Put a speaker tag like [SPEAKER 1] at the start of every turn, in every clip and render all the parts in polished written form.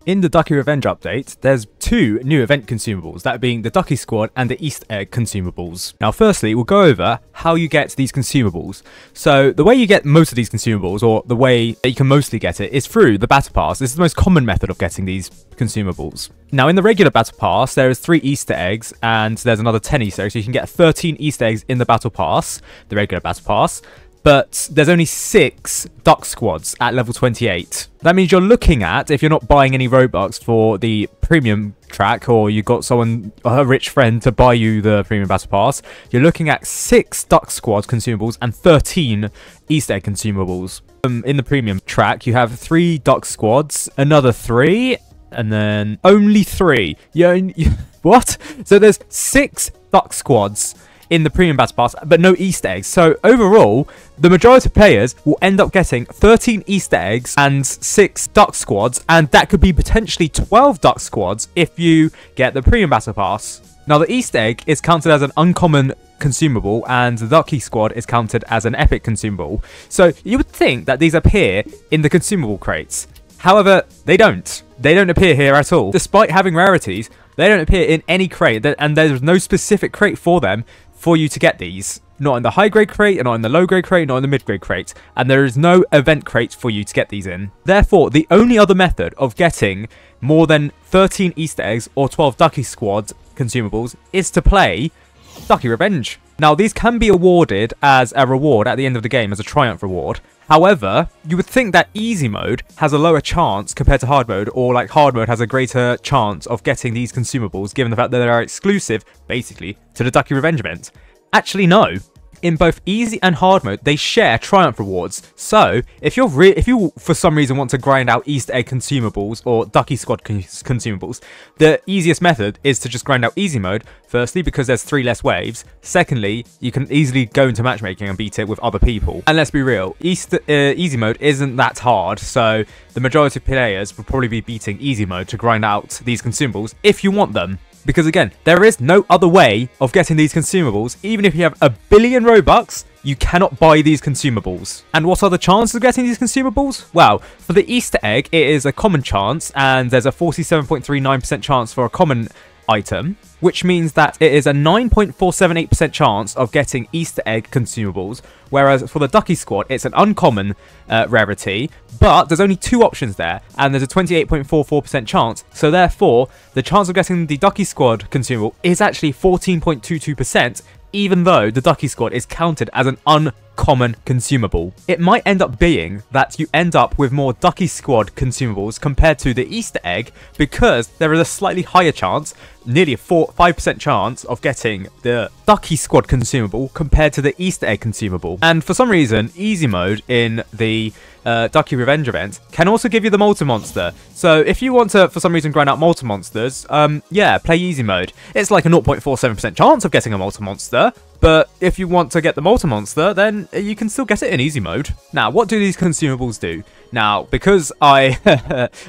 [SPEAKER 1] In the Ducky Revenge update, there's two new event consumables, that being the Ducky Squad and the Easter Egg consumables. Now firstly, we'll go over how you get these consumables. So the way you get most of these consumables, or the way that you can mostly get it, is through the Battle Pass. This is the most common method of getting these consumables. Now in the regular Battle Pass, there is 3 Easter Eggs, and there's another 10 Easter Eggs, so you can get 13 Easter Eggs in the Battle Pass, the regular Battle Pass. But there's only 6 Duck Squads at level 28. That means you're looking at, if you're not buying any Robux for the premium track, or you got someone, a rich friend, to buy you the premium Battle Pass, you're looking at 6 Duck Squad consumables and 13 Easter Egg consumables. In the premium track, you have 3 Duck Squads, another 3, and then only 3. What? So there's 6 Duck Squads in the premium Battle Pass, but no Easter eggs. So overall, the majority of players will end up getting 13 Easter eggs and 6 Duck Squads, and that could be potentially 12 Duck Squads if you get the premium Battle Pass. Now the Easter egg is counted as an uncommon consumable, and the Ducky Squad is counted as an epic consumable. So you would think that these appear in the consumable crates. However, they don't. They don't appear here at all. Despite having rarities, they don't appear in any crate, and there's no specific crate for them for you to get these. Not in the high grade crate, not in the low grade crate, not in the mid grade crate, and there is no event crate for you to get these in. Therefore, the only other method of getting more than 13 Easter eggs or 12 Ducky Squad consumables is to play Ducky Revenge. Now these can be awarded as a reward at the end of the game, as a triumph reward. However, you would think that easy mode has a lower chance compared to hard mode, or like hard mode has a greater chance of getting these consumables, given the fact that they are exclusive, basically, to the Ducky Revenge event. Actually, no. In both easy and hard mode, they share triumph rewards. So, if you for some reason want to grind out Easter Egg consumables or Ducky Squad consumables, the easiest method is to just grind out easy mode. Firstly, because there's 3 less waves. Secondly, you can easily go into matchmaking and beat it with other people. And let's be real, easy mode isn't that hard, so the majority of players will probably be beating easy mode to grind out these consumables if you want them. Because again, there is no other way of getting these consumables. Even if you have 1 billion Robux, you cannot buy these consumables. And what are the chances of getting these consumables? Well, for the Easter egg, it is a common chance, and there's a 47.39% chance for a common item, which means that it is a 9.478% chance of getting Easter egg consumables, whereas for the Ducky Squad, it's an uncommon rarity, but there's only 2 options there, and there's a 28.44% chance, so therefore, the chance of getting the Ducky Squad consumable is actually 14.22%, even though the Ducky Squad is counted as an uncommon consumable. It might end up being that you end up with more Ducky Squad consumables compared to the Easter egg, because there is a slightly higher chance, nearly a 5% chance of getting the Ducky Squad consumable compared to the Easter egg consumable. And for some reason, easy mode in the Ducky Revenge event can also give you the multi-monster. So if you want to, for some reason, grind out multi-monsters, yeah, play easy mode. It's like a 0.47% chance of getting a multi-monster, but if you want to get the multi-monster, then you can still get it in easy mode. Now, what do these consumables do? Now, because I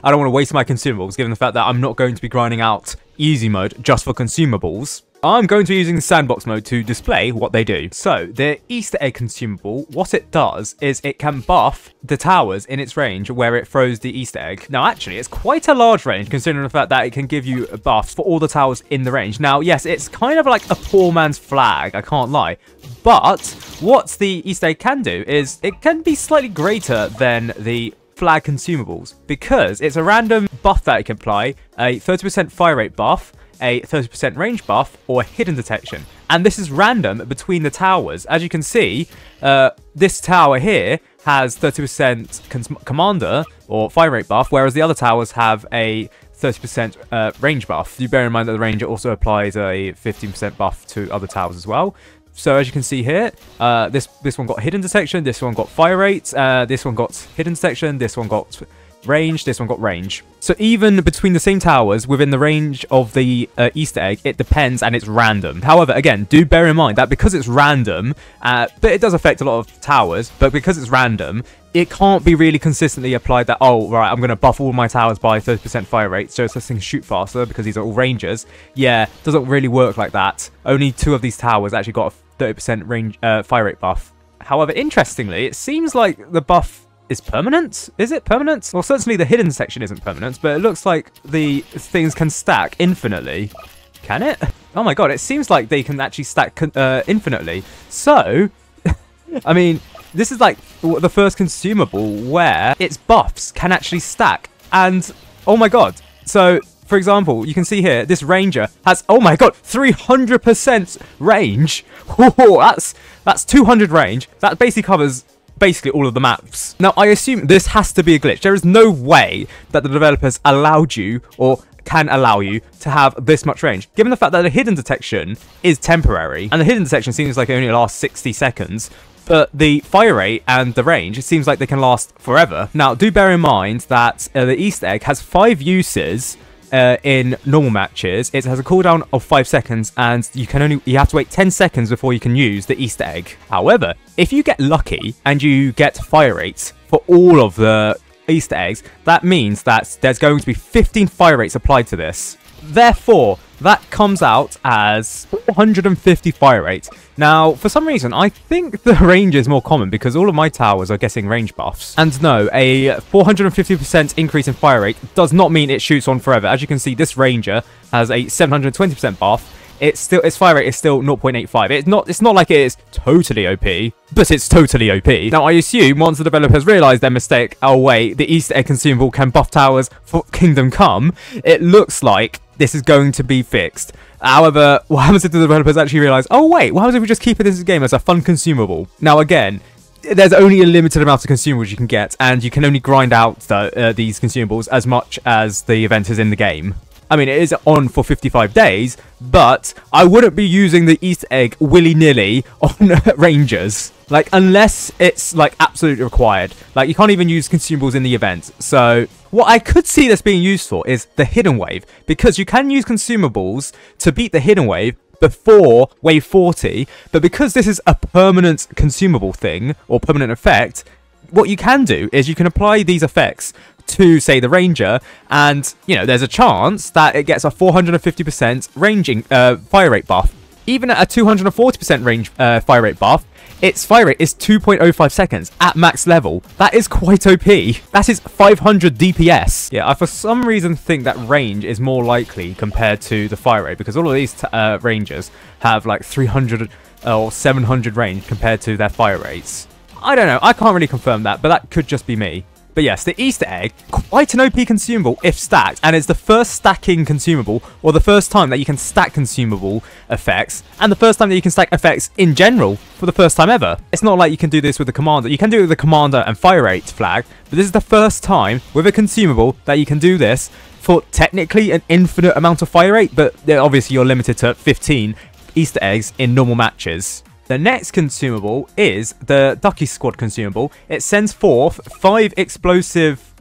[SPEAKER 1] don't want to waste my consumables, given the fact that I'm not going to be grinding out easy mode just for consumables, I'm going to be using sandbox mode to display what they do. So, the Easter egg consumable, what it does is it can buff the towers in its range where it throws the Easter egg. Now, actually, it's quite a large range, considering the fact that it can give you buffs for all the towers in the range. Now, yes, it's kind of like a poor man's flag, I can't lie. But what the Easter egg can do is it can be slightly greater than the flag consumables, because it's a random buff that it can apply, a 30% fire rate buff, a 30% range buff, or a hidden detection. And this is random between the towers. As you can see, this tower here has 30% commander or fire rate buff, whereas the other towers have a 30% range buff. You bear in mind that the range also applies a 15% buff to other towers as well. So as you can see here, this one got hidden detection, this one got fire rate, this one got hidden detection, this one got range, this one got range. So even between the same towers within the range of the Easter egg, it depends and it's random. However, again, do bear in mind that because it's random, but it does affect a lot of towers, but because it's random, it can't be really consistently applied that, oh, right, I'm going to buff all my towers by 30% fire rate, so this thing shoot faster because these are all rangers. Yeah, doesn't really work like that. Only 2 of these towers actually got a 30% range fire rate buff. However, interestingly, it seems like the buff is permanent. Is it permanent? Well, certainly the hidden section isn't permanent, but it looks like the things can stack infinitely. Can it? Oh my god, it seems like they can actually stack infinitely. So, I mean, this is like the first consumable where its buffs can actually stack. And, oh my god. So, for example, you can see here, this ranger has, oh my god, 300% range. Whoa, that's 200 range. That basically covers all of the maps. Now, I assume this has to be a glitch. There is no way that the developers allowed you or can allow you to have this much range, given the fact that the hidden detection is temporary, and the hidden detection seems like it only lasts 60 seconds, but the fire rate and the range, it seems like they can last forever. Now, do bear in mind that the Easter egg has 5 uses in normal matches. It has a cooldown of 5 seconds, and you have to wait 10 seconds before you can use the Easter egg. However, if you get lucky and you get fire rates for all of the Easter eggs, that means that there's going to be 15 fire rates applied to this. Therefore, that comes out as 450 fire rate. Now, for some reason, I think the range is more common because all of my towers are getting range buffs. And no, a 450% increase in fire rate does not mean it shoots on forever. As you can see, this ranger has a 720% buff. Its fire rate is still 0.85. It's not like it is totally OP, but it's totally OP. Now, I assume once the developers realize their mistake, oh wait, the Easter egg consumable can buff towers for Kingdom Come, it looks like this is going to be fixed. However, what happens if the developers actually realize, oh wait, what happens if we just keep it in this game as a fun consumable? Now again, there's only a limited amount of consumables you can get, and you can only grind out these consumables as much as the event is in the game. I mean, it is on for 55 days, but I wouldn't be using the Easter egg willy-nilly on Rangers. Like, unless it's, like, absolutely required. Like, you can't even use consumables in the event. So, what I could see this being used for is the hidden wave, because you can use consumables to beat the hidden wave before wave 40, but because this is a permanent consumable thing, or permanent effect, what you can do is you can apply these effects to, say, the ranger, and, you know, there's a chance that it gets a 450% ranging fire rate buff. Even at a 240% range fire rate buff, its fire rate is 2.05 seconds at max level. That is quite OP. That is 500 DPS. Yeah, I for some reason think that range is more likely compared to the fire rate, because all of these rangers have like 300 or 700 range compared to their fire rates. I don't know, I can't really confirm that, but that could just be me. But yes, the Easter egg, quite an OP consumable if stacked, and it's the first stacking consumable, or the first time that you can stack consumable effects, and the first time that you can stack effects in general for the first time ever. It's not like you can do this with the commander. You can do it with the commander and fire rate flag, but this is the first time with a consumable that you can do this for technically an infinite amount of fire rate, but obviously you're limited to 15 Easter eggs in normal matches. The next consumable is the Ducky Squad consumable. It sends forth 5 explosive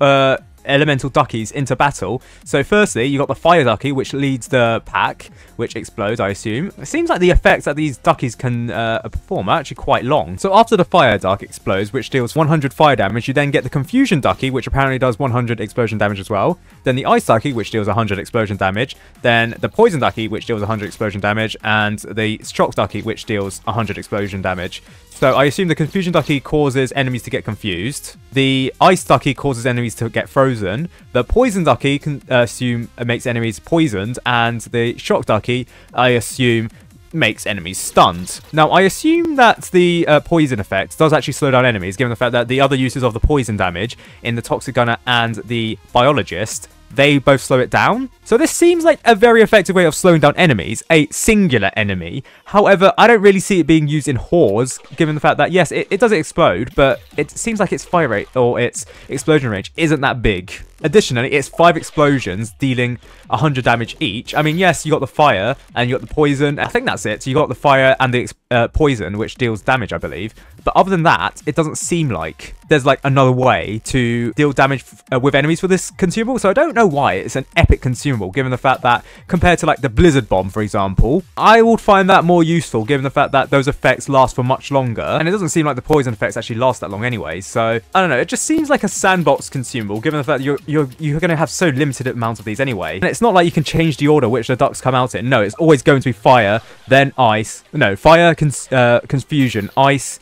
[SPEAKER 1] elemental duckies into battle. So firstly, you got the fire ducky, which leads the pack, which explodes, I assume. It seems like the effects that these duckies can perform are actually quite long. So after the fire duck explodes, which deals 100 fire damage, you then get the confusion ducky, which apparently does 100 explosion damage as well. Then the ice ducky, which deals 100 explosion damage. Then the poison ducky, which deals 100 explosion damage. And the shock ducky, which deals 100 explosion damage. So I assume the confusion ducky causes enemies to get confused. The ice ducky causes enemies to get frozen. The poison ducky can assume makes enemies poisoned, and the shock ducky, I assume, makes enemies stunned. Now, I assume that the poison effect does actually slow down enemies, given the fact that the other uses of the poison damage in the Toxic Gunner and the Biologist, they both slow it down. So this seems like a very effective way of slowing down enemies, a singular enemy. However, I don't really see it being used in hordes, given the fact that, yes, it does explode, but it seems like its fire rate or its explosion range isn't that big. Additionally, it's 5 explosions dealing 100 damage each. I mean, yes, you got the fire and you got the poison. I think that's it. So you got the fire and the poison, which deals damage, I believe. But other than that, it doesn't seem like there's like another way to deal damage with enemies for this consumable. So I don't know why it's an epic consumable, given the fact that compared to like the Blizzard Bomb, for example, I would find that more useful, given the fact that those effects last for much longer. And it doesn't seem like the poison effects actually last that long anyway. So I don't know. It just seems like a sandbox consumable, given the fact that you're going to have so limited amounts of these anyway. And it's not like you can change the order which the ducks come out in. No, it's always going to be fire, then ice. No, fire, confusion, ice,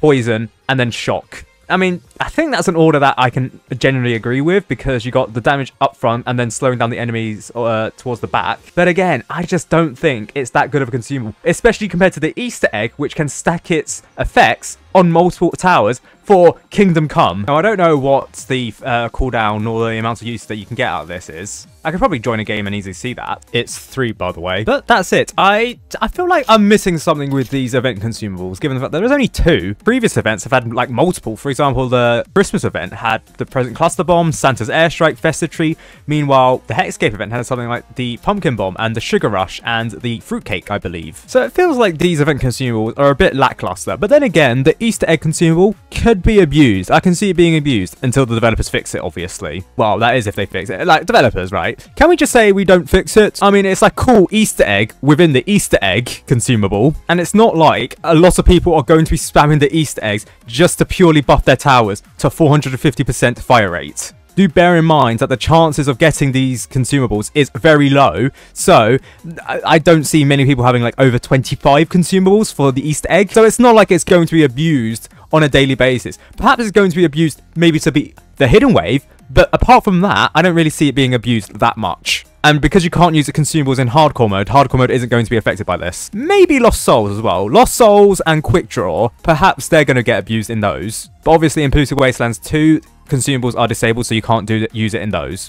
[SPEAKER 1] poison, and then shock. I mean, I think that's an order that I can genuinely agree with, because you got the damage up front and then slowing down the enemies towards the back. But again, I just don't think it's that good of a consumable, especially compared to the Easter egg, which can stack its effects on multiple towers for Kingdom Come. Now, I don't know what the cooldown or the amount of use that you can get out of this is. I could probably join a game and easily see that. It's 3, by the way. But that's it. I feel like I'm missing something with these event consumables, given the fact that there's only 2. Previous events have had, like, multiple. For example, the Christmas event had the Present Cluster Bomb, Santa's Airstrike, Festive Tree. Meanwhile, the Hexscape event had something like the Pumpkin Bomb and the Sugar Rush and the Fruitcake, I believe. So it feels like these event consumables are a bit lackluster. But then again, the Easter egg consumable could be abused. I can see it being abused until the developers fix it, obviously. Well, that is if they fix it. Like, developers, right? Can we just say we don't fix it? I mean, it's like cool Easter egg within the Easter egg consumable. And it's not like a lot of people are going to be spamming the Easter eggs just to purely buff their towers to 450% fire rate. Do bear in mind that the chances of getting these consumables is very low, so I don't see many people having like over 25 consumables for the Easter egg, so it's not like it's going to be abused on a daily basis. Perhaps it's going to be abused maybe to be the hidden wave, but apart from that, I don't really see it being abused that much. And because you can't use the consumables in hardcore mode isn't going to be affected by this. Maybe Lost Souls as well. Lost Souls and Quick Draw, perhaps they're going to get abused in those. But obviously in Polluted Wastelands 2, consumables are disabled, so you can't use it in those.